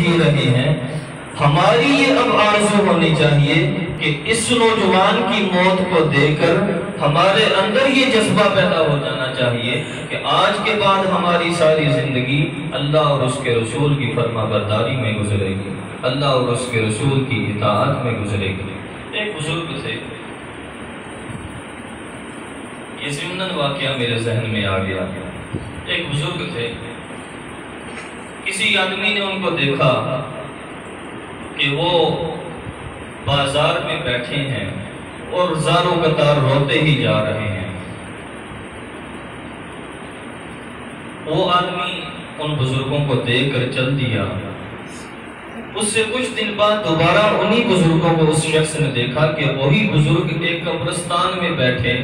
جی رہے ہیں، ہماری یہ اب آرزو ہونی چاہیے کہ اس نوجوان کی موت کو دیکھ کر ہمارے اندر یہ جذبہ پیدا ہو جانا چاہیے کہ آج کے بعد ہماری ساری زندگی اللہ اور اس کے رسول کی فرما برداری میں گزرے گی، اللہ اور اس کے رسول کی اطاعت میں گزرے گی۔ ایک بزرگ تھے، یہ ضمناً واقعہ میرے ذہن میں آ گیا۔ ایک بزرگ تھے، کسی آدمی نے ان کو دیکھا کہ وہ بازار میں بیٹھے ہیں اور زاروں قطار روتے ہی جا رہے ہیں۔ وہ آدمی ان بزرگوں کو دیکھ کر چل دیا۔ اس سے کچھ دن بعد دوبارہ انہی بزرگوں کو اس شخص نے دیکھا کہ وہی بزرگ ایک قبرستان میں بیٹھے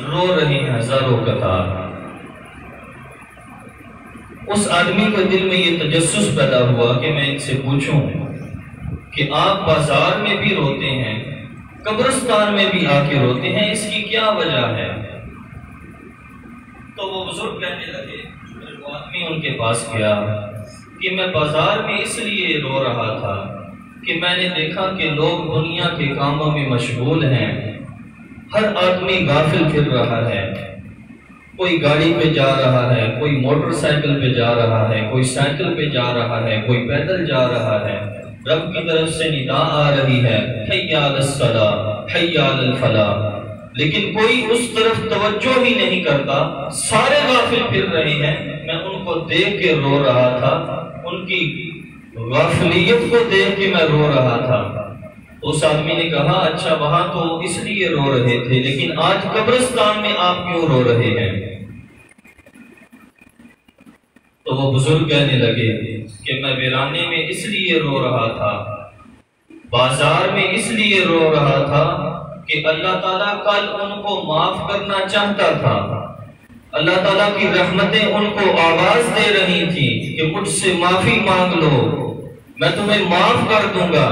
رو رہے ہیں زاروں قطار۔ اس آدمی کے دل میں یہ تجسس پیدا ہوا کہ میں ان سے پوچھوں کہ آپ بازار میں بھی روتے ہیں، قبرستان میں بھی آ کے روتے ہیں، اس کی کیا وجہ ہے؟ تو وہ بزرگ کہنے لگے، وہ آدمی ان کے پاس گیا کہ میں بازار میں اس لیے رو رہا تھا کہ میں نے دیکھا کہ لوگ دنیا کے کاموں میں مشغول ہیں، ہر آدمی غافل پھر رہا ہے، کوئی گاڑی پہ جا رہا ہے، کوئی موٹر سائیکل پہ جا رہا ہے، کوئی سائیکل پہ جا رہا ہے، کوئی پیدل جا رہا ہے۔ رب کی طرف سے ندا آ رہی ہے، حی علی الصلاۃ، حی علی الفلاح، لیکن کوئی اس طرف توجہ ہی نہیں کرتا، سارے غافل پھر رہے ہیں۔ میں ان کو دیکھ کے رو رہا تھا، ان کی غافلیت کو دیکھ کے میں رو رہا تھا۔ اس آدمی نے کہا، اچھا وہاں تو اس لیے رو رہے تھے، لیکن آج قبرستان میں آپ کیوں رو رہے ہیں؟ تو وہ بزرگ کہنے لگے کہ میں ویرانے میں اس لیے رو رہا تھا، بازار میں اس لیے رو رہا تھا کہ اللہ تعالیٰ کل ان کو معاف کرنا چاہتا تھا، اللہ تعالیٰ کی رحمتیں ان کو آواز دے رہی تھی کہ مجھ سے معافی مانگ لو، میں تمہیں معاف کر دوں گا،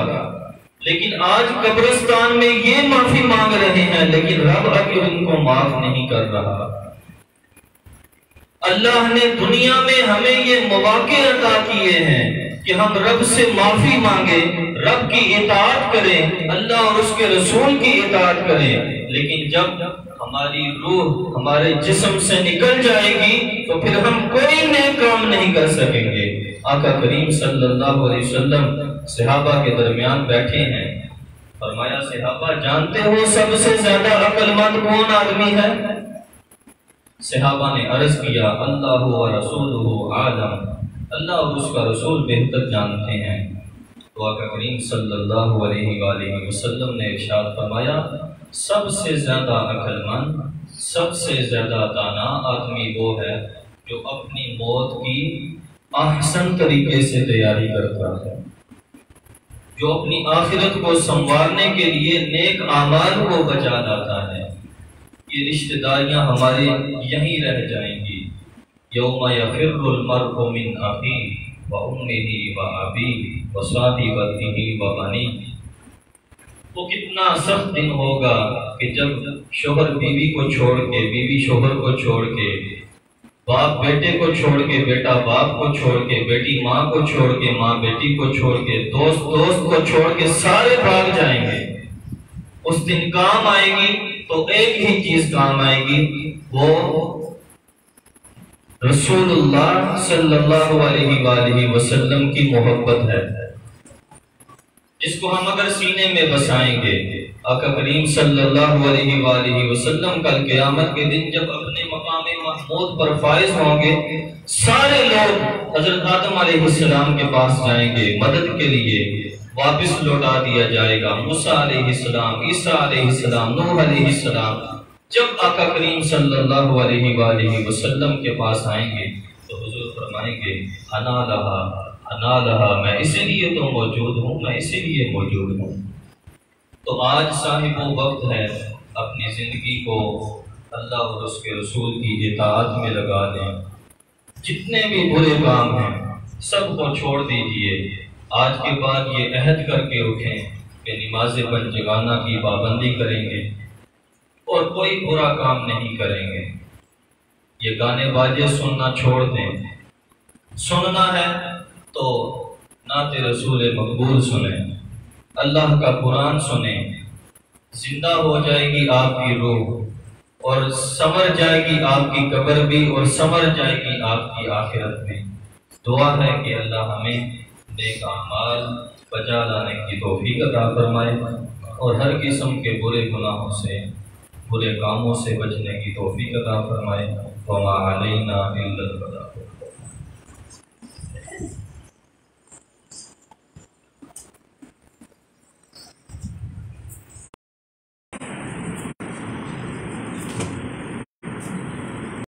لیکن آج قبرستان میں یہ معافی مانگ رہے ہیں، لیکن رب ابھی ان کو معاف نہیں کر رہا۔ اللہ نے دنیا میں ہمیں یہ مواقع عطا کیے ہیں کہ ہم رب سے معافی مانگیں، رب کی اطاعت کریں، اللہ اور اس کے رسول کی اطاعت کریں، لیکن جب ہماری روح ہمارے جسم سے نکل جائے گی تو پھر ہم کوئی نیک کام نہیں کر سکیں گے۔ آقا کریم صلی اللہ علیہ وسلم صحابہ کے درمیان بیٹھے ہیں، فرمایا صحابہ جانتے ہو سب سے زیادہ عقل مند کون آدمی ہے؟ صحابہ نے عرض کیا، اللہ و رسولہ عالم، اللہ اور اس کا رسول بہتر جانتے ہیں۔ تو آقا کریم صلی اللہ علیہ وآلہ وسلم نے ارشاد فرمایا، سب سے زیادہ عقل مند، سب سے زیادہ دانا آدمی وہ ہے جو اپنی موت کی احسن طریقے سے تیاری کرتا ہے، جو اپنی آخرت کو سنوارنے کے لیے نیک اعمال کو بچا لاتا ہے۔ یہ رشتہ داریاں ہمارے یہیں رہ جائیں گی۔ یوم یفر المرء من اخیہ وامہ وابیہ وصاحبتہ وبنیہ، وہ کتنا سخت دن ہوگا کہ جب شوہر بیوی کو چھوڑ کے، بیوی شوہر کو چھوڑ کے، باپ بیٹے کو چھوڑ کے، بیٹا باپ کو چھوڑ کے، بیٹی ماں کو چھوڑ کے، ماں بیٹی کو چھوڑ کے، دوست کو چھوڑ کے سارے بھاگ جائیں گے۔ اس دن کام آئے گی تو ایک ہی چیز کام آئے گی، وہ رسول اللہ صلی اللہ علیہ وآلہ وسلم کی محبت ہے، جس کو ہم اگر سینے میں بسائیں گے۔ آقا کریم صلی اللہ علیہ وآلہ وسلم کل قیامت کے دن جب اپنے مقام محمود پر فائز ہوں گے، سارے لوگ حضرت آدم علیہ السلام کے پاس جائیں گے مدد کے لیے، واپس لوٹا دیا جائے گا موسیٰ علیہ السلام، عیسیٰ علیہ السلام، نوح علیہ السلام۔ جب آقا کریم صلی اللہ علیہ وآلہ وسلم کے پاس آئیں گے تو حضور فرمائیں گے، انا لہا انا لہا، میں اسی لیے تو موجود ہوں، میں اسی لیے موجود ہوں۔ تو آج صاحب وہ وقت ہے، اپنی زندگی کو اللہ اور اس کے رسول کی اطاعت میں لگا دیں، جتنے بھی برے کام ہیں سب کو چھوڑ دیجئے۔ آج کے بعد یہ عہد کر کے اٹھیں کہ نماز پنجگانہ کی پابندی کریں گے اور کوئی برا کام نہیں کریں گے۔ یہ گانے باجے سننا چھوڑ دیں، سننا ہے تو نعت رسول مقبول سنیں، اللہ کا قرآن سنیں، زندہ ہو جائے گی آپ کی روح، اور سمر جائے گی آپ کی قبر بھی، اور سمر جائے گی آپ کی آخرت میں۔ دعا ہے کہ اللہ ہمیں نیک اعمال بجا لانے کی توفیق عطا فرمائے، اور ہر قسم کے برے گناہوں سے، برے کاموں سے بچنے کی توفیق عطا فرمائے۔ وما علینا الا البلاغ۔